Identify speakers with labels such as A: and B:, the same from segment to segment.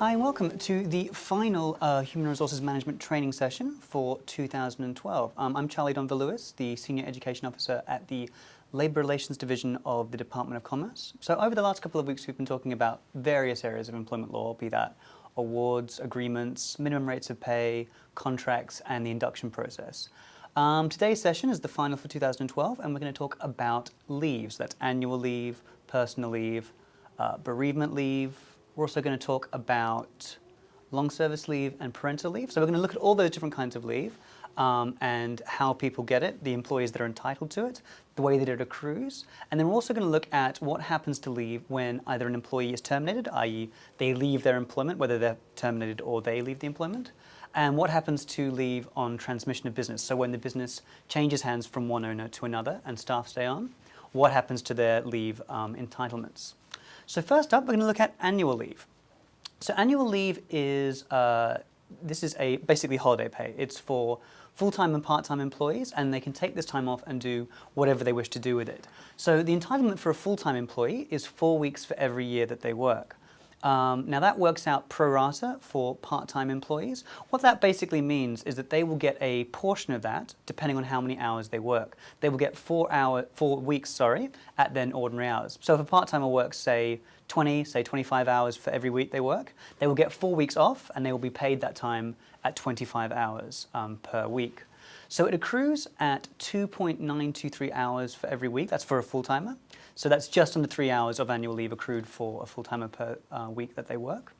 A: Hi and welcome to the final Human Resources Management training session for 2012. I'm Charlie Domville-Lewis, the Senior Education Officer at the Labour Relations Division of the Department of Commerce. So over the last couple of weeks we've been talking about various areas of employment law, be that awards, agreements, minimum rates of pay, contracts and the induction process. Today's session is the final for 2012 and we're going to talk about leave. So that's annual leave, personal leave, bereavement leave. We're also going to talk about long service leave and parental leave. So we're going to look at all those different kinds of leave and how people get it, the employees that are entitled to it, the way that it accrues. And then we're also going to look at what happens to leave when either an employee is terminated, i.e. they leave their employment, whether they're terminated or they leave the employment, and what happens to leave on transmission of business. So when the business changes hands from one owner to another and staff stay on, what happens to their leave entitlements. So first up, we're going to look at annual leave. So annual leave is, basically holiday pay. It's for full-time and part-time employees, and they can take this time off and do whatever they wish to do with it. So the entitlement for a full-time employee is 4 weeks for every year that they work. Now that works out pro rata for part-time employees. What that basically means is that they will get a portion of that depending on how many hours they work. They will get 4 weeks at their ordinary hours. So if a part-timer works say 25 hours for every week they work, they will get 4 weeks off and they will be paid that time at 25 hours per week. So it accrues at 2.923 hours for every week. That's for a full-timer. So that's just under 3 hours of annual leave accrued for a full-timer per week that they work.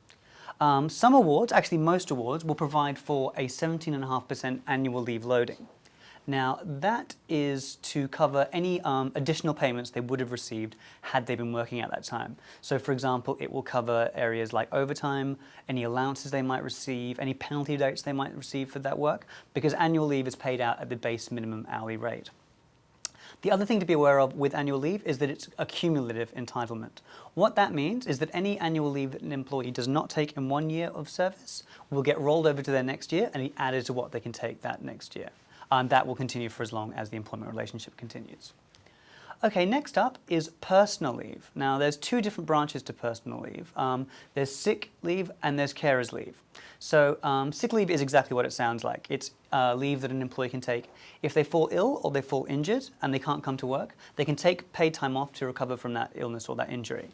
A: Some awards, actually most awards, will provide for a 17.5% annual leave loading. Now that is to cover any additional payments they would have received had they been working at that time. So for example, it will cover areas like overtime, any allowances they might receive, any penalty rates they might receive for that work, because annual leave is paid out at the base minimum hourly rate. The other thing to be aware of with annual leave is that it's a cumulative entitlement. What that means is that any annual leave that an employee does not take in 1 year of service will get rolled over to their next year and be added to what they can take that next year. That will continue for as long as the employment relationship continues. Okay, next up is personal leave. Now there's two different branches to personal leave. There's sick leave and there's carers leave. So sick leave is exactly what it sounds like. It's leave that an employee can take if they fall ill or they fall injured and they can't come to work. They can take paid time off to recover from that illness or that injury.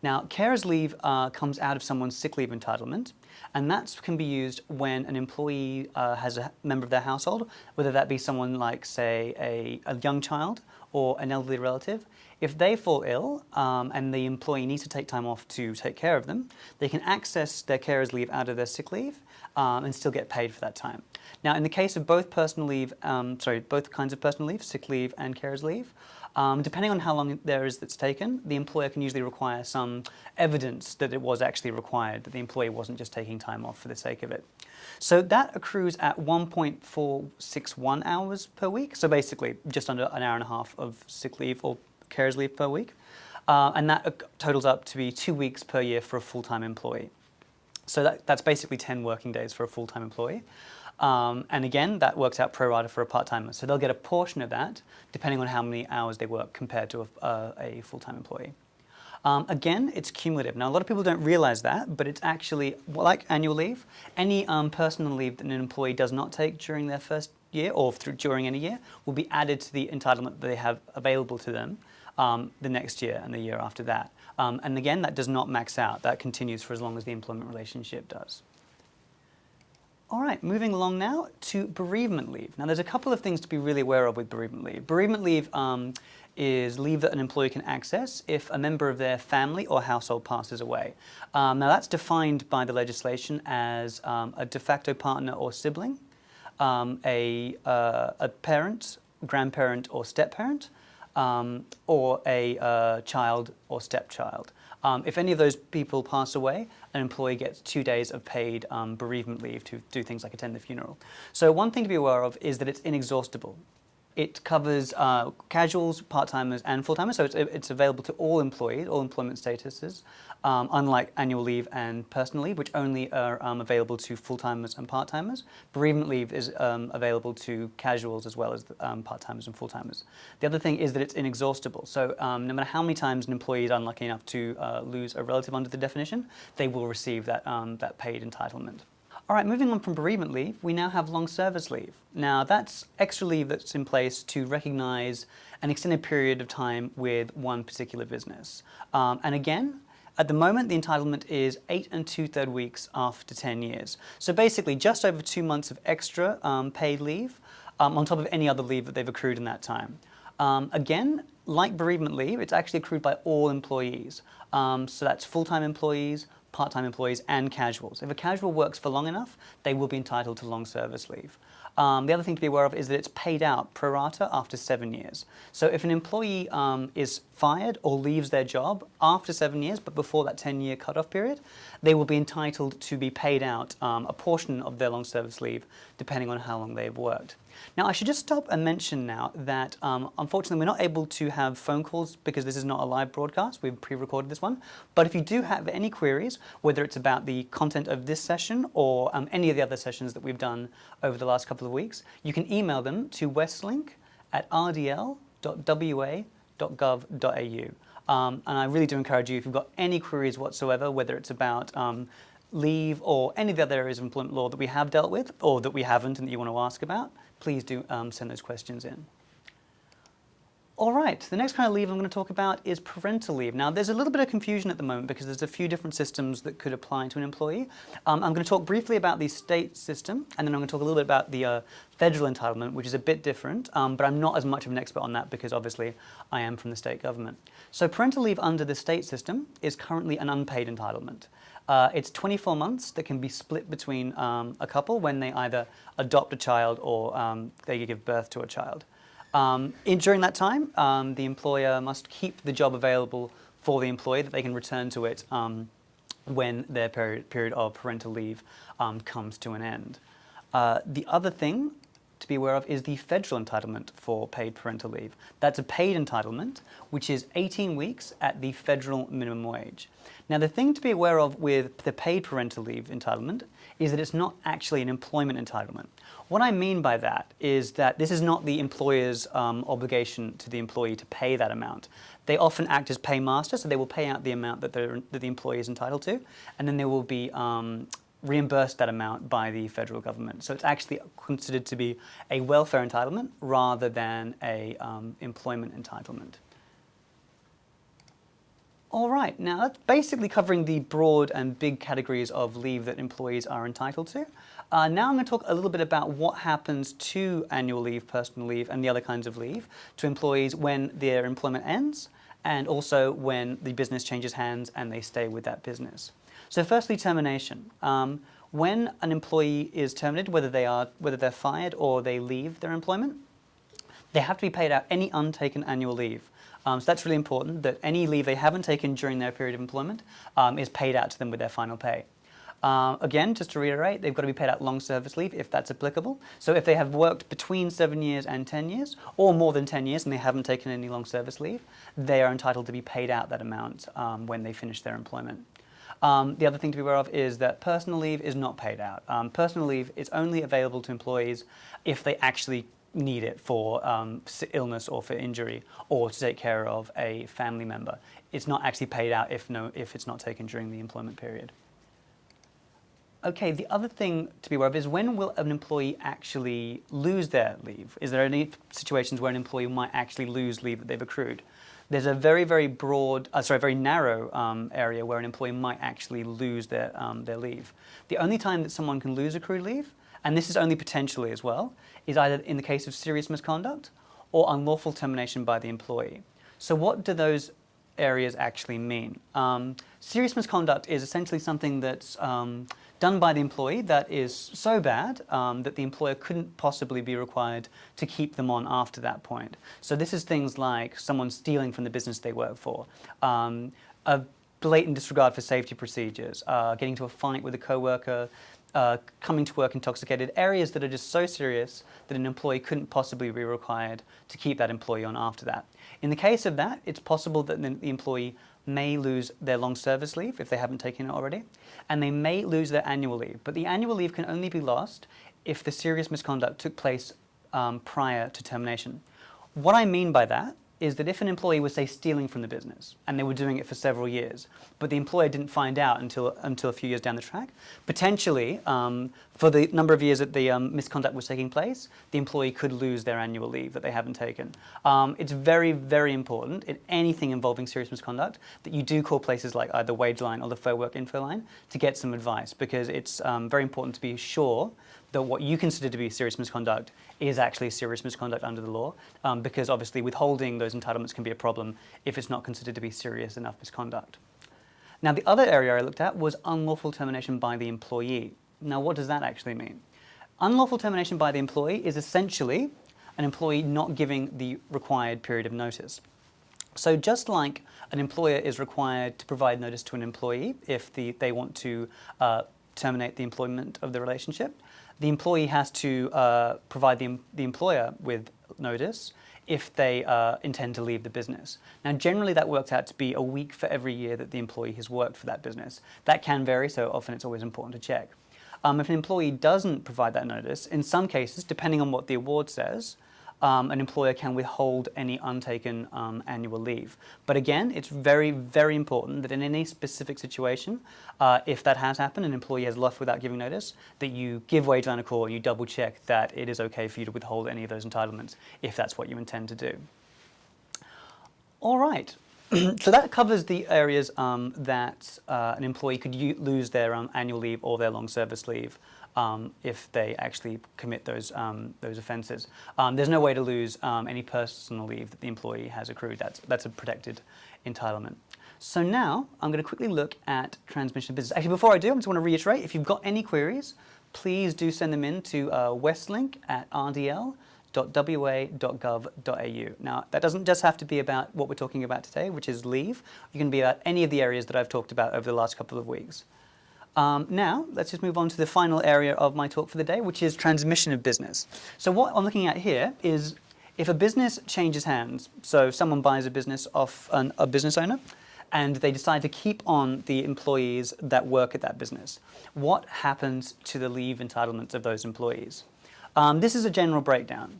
A: Now, carers leave comes out of someone's sick leave entitlement, and that can be used when an employee has a member of their household, whether that be someone like, say, a young child or an elderly relative. If they fall ill and the employee needs to take time off to take care of them, they can access their carers leave out of their sick leave and still get paid for that time. Now, in the case of both both kinds of personal leave, sick leave and carers leave, depending on how long there is that's taken, the employer can usually require some evidence that it was actually required, that the employee wasn't just taking time off for the sake of it. So that accrues at 1.461 hours per week, so basically just under an hour and a half of sick leave or carers leave per week, and that totals up to be 2 weeks per year for a full-time employee. So that's basically 10 working days for a full-time employee. And again, that works out pro rata for a part-timer. So they'll get a portion of that depending on how many hours they work compared to a full-time employee. Again, it's cumulative. Now, a lot of people don't realize that, but it's actually like annual leave. Any personal leave that an employee does not take during their first year or during any year will be added to the entitlement that they have available to them the next year and the year after that. And again, that does not max out. That continues for as long as the employment relationship does. All right, moving along now to bereavement leave. Now, there's a couple of things to be really aware of with bereavement leave. Bereavement leave is leave that an employee can access if a member of their family or household passes away. Now, that's defined by the legislation as a de facto partner or sibling, a parent, grandparent or step-parent, or a child or stepchild. If any of those people pass away, an employee gets 2 days of paid bereavement leave to do things like attend the funeral. So one thing to be aware of is that it's inexhaustible. It covers casuals, part-timers, and full-timers, so it's available to all employees, all employment statuses, unlike annual leave and personal leave, which only are available to full-timers and part-timers. Bereavement leave is available to casuals as well as part-timers and full-timers. The other thing is that it's inexhaustible, so no matter how many times an employee is unlucky enough to lose a relative under the definition, they will receive that paid entitlement. All right, moving on from bereavement leave, we now have long service leave. Now, that's extra leave that's in place to recognise an extended period of time with one particular business. And again, at the moment, the entitlement is 8 2/3 weeks after 10 years. So basically, just over 2 months of extra paid leave on top of any other leave that they've accrued in that time. Again, like bereavement leave, it's actually accrued by all employees. So that's full-time employees, part-time employees, and casuals. If a casual works for long enough, they will be entitled to long service leave. The other thing to be aware of is that it's paid out pro rata after 7 years. So if an employee is fired or leaves their job after 7 years, but before that 10-year cutoff period, they will be entitled to be paid out a portion of their long service leave, depending on how long they've worked. Now, I should just stop and mention now that unfortunately we're not able to have phone calls because this is not a live broadcast. We've pre-recorded this one. But if you do have any queries, whether it's about the content of this session or any of the other sessions that we've done over the last couple of weeks, you can email them to westlink@rdl.wa.gov.au. And I really do encourage you, if you've got any queries whatsoever, whether it's about leave or any of the other areas of employment law that we have dealt with or that we haven't and that you want to ask about, please do send those questions in. All right, the next kind of leave I'm going to talk about is parental leave. Now, there's a little bit of confusion at the moment because there's a few different systems that could apply to an employee. I'm going to talk briefly about the state system, and then I'm going to talk a little bit about the federal entitlement, which is a bit different, but I'm not as much of an expert on that because obviously I am from the state government. So parental leave under the state system is currently an unpaid entitlement. It's 24 months that can be split between a couple when they either adopt a child or they give birth to a child. During that time, the employer must keep the job available for the employee that they can return to it when their period of parental leave comes to an end. The other thing to be aware of is the federal entitlement for paid parental leave. That's a paid entitlement, which is 18 weeks at the federal minimum wage. Now, the thing to be aware of with the paid parental leave entitlement is that it's not actually an employment entitlement. What I mean by that is that this is not the employer's obligation to the employee to pay that amount. They often act as paymaster, so they will pay out the amount that the employee is entitled to, and then they will be reimbursed that amount by the federal government. So it's actually considered to be a welfare entitlement rather than a employment entitlement. All right, now that's basically covering the broad and big categories of leave that employees are entitled to. Now I'm going to talk a little bit about what happens to annual leave, personal leave, and the other kinds of leave to employees when their employment ends and also when the business changes hands and they stay with that business. So firstly, termination. When an employee is terminated, whether they're fired or they leave their employment, they have to be paid out any untaken annual leave. So that's really important, that any leave they haven't taken during their period of employment is paid out to them with their final pay. Again, just to reiterate, they've got to be paid out long service leave if that's applicable. So if they have worked between 7 years and 10 years, or more than 10 years and they haven't taken any long service leave, they are entitled to be paid out that amount when they finish their employment. The other thing to be aware of is that personal leave is not paid out. Personal leave is only available to employees if they actually need it for illness or for injury or to take care of a family member. It's not actually paid out if it's not taken during the employment period. Okay, the other thing to be aware of is when will an employee actually lose their leave? Is there any situations where an employee might actually lose leave that they've accrued? There's a very narrow area where an employee might actually lose their leave. The only time that someone can lose accrued leave, and this is only potentially as well, is either in the case of serious misconduct or unlawful termination by the employee. So what do those areas actually mean? Serious misconduct is essentially something that's done by the employee that is so bad that the employer couldn't possibly be required to keep them on after that point. So this is things like someone stealing from the business they work for, a blatant disregard for safety procedures, getting into a fight with a coworker, coming to work intoxicated, areas that are just so serious that an employee couldn't possibly be required to keep that employee on after that. In the case of that, it's possible that the employee may lose their long service leave if they haven't taken it already, and they may lose their annual leave. But the annual leave can only be lost if the serious misconduct took place prior to termination. What I mean by that is that if an employee was, say, stealing from the business, and they were doing it for several years, but the employer didn't find out until a few years down the track, potentially, for the number of years that the misconduct was taking place, the employee could lose their annual leave that they haven't taken. It's very, very important in anything involving serious misconduct that you do call places like either Wage Line or the Fair Work Info Line to get some advice, because it's very important to be sure that what you consider to be serious misconduct is actually serious misconduct under the law, because obviously withholding those entitlements can be a problem if it's not considered to be serious enough misconduct. Now, the other area I looked at was unlawful termination by the employee. Now, what does that actually mean? Unlawful termination by the employee is essentially an employee not giving the required period of notice. So just like an employer is required to provide notice to an employee if they want to terminate the employment of the relationship, the employee has to provide the employer with notice if they intend to leave the business. Now, generally that works out to be a week for every year that the employee has worked for that business. That can vary, so often it's always important to check. If an employee doesn't provide that notice, in some cases, depending on what the award says, an employer can withhold any untaken annual leave. But again, it's very, very important that in any specific situation, if that has happened, an employee has left without giving notice, that you give Wage Line a call and you double check that it is okay for you to withhold any of those entitlements if that's what you intend to do. All right. So that covers the areas that an employee could lose their annual leave or their long service leave if they actually commit those offences. There's no way to lose any personal leave that the employee has accrued. That's a protected entitlement. So now I'm going to quickly look at transmission of business. Actually, before I do, I just want to reiterate, if you've got any queries, please do send them in to westlink@rdl.wa.gov.au. Now, that doesn't just have to be about what we're talking about today, which is leave. You can be about any of the areas that I've talked about over the last couple of weeks. Now, let's just move on to the final area of my talk for the day, which is transmission of business. So what I'm looking at here is if a business changes hands, so someone buys a business off a business owner, and they decide to keep on the employees that work at that business, what happens to the leave entitlements of those employees? This is a general breakdown.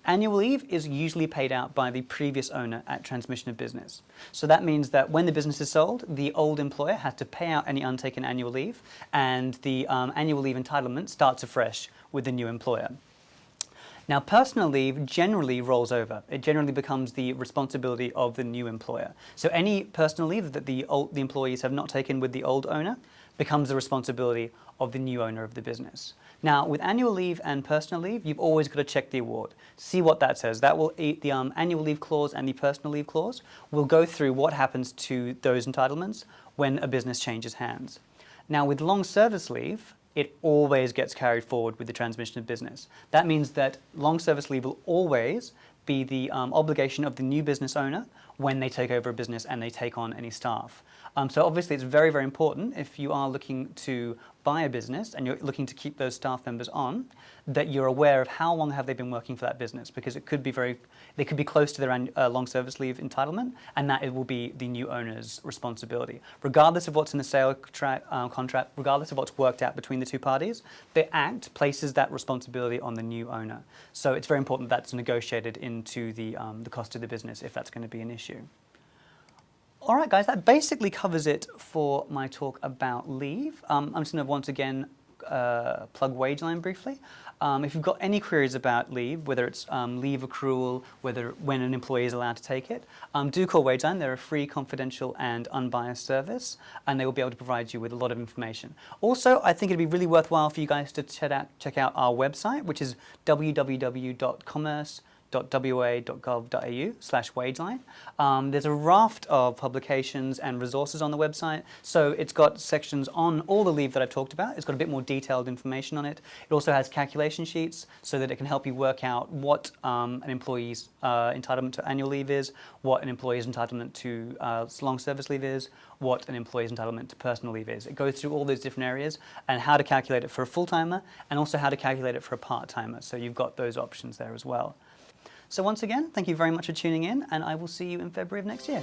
A: Annual leave is usually paid out by the previous owner at transmission of business. So that means that when the business is sold, the old employer has to pay out any untaken annual leave, and the annual leave entitlement starts afresh with the new employer. Now, personal leave generally rolls over. It generally becomes the responsibility of the new employer. So any personal leave that the employees have not taken with the old owner becomes the responsibility of the new owner of the business. Now, with annual leave and personal leave, you've always got to check the award. See what that says. That will the annual leave clause and the personal leave clause will go through what happens to those entitlements when a business changes hands. Now, with long service leave, it always gets carried forward with the transmission of business. That means that long service leave will always be the obligation of the new business owner when they take over a business and they take on any staff. So obviously it's very, very important if you are looking to buy a business and you're looking to keep those staff members on, that you're aware of how long have they been working for that business, because it could be they could be close to their long service leave entitlement, and that it will be the new owner's responsibility. Regardless of what's in the sale contract, regardless of what's worked out between the two parties, the Act places that responsibility on the new owner. So it's very important that's negotiated into the cost of the business if that's going to be an issue. All right, guys, that basically covers it for my talk about leave. I'm just going to once again plug Wage Line briefly. If you've got any queries about leave, whether it's leave accrual, when an employee is allowed to take it, do call Wage Line. They're a free, confidential, and unbiased service, and they will be able to provide you with a lot of information. Also, I think it'd be really worthwhile for you guys to check out our website, which is www.commerce.gov.au. www.wa.gov.au/wageline. There's a raft of publications and resources on the website. So it's got sections on all the leave that I've talked about. It's got a bit more detailed information on it. It also has calculation sheets so that it can help you work out what an employee's entitlement to annual leave is, what an employee's entitlement to long service leave is, what an employee's entitlement to personal leave is. It goes through all those different areas and how to calculate it for a full-timer and also how to calculate it for a part-timer. So you've got those options there as well. So once again, thank you very much for tuning in, and I will see you in February of next year.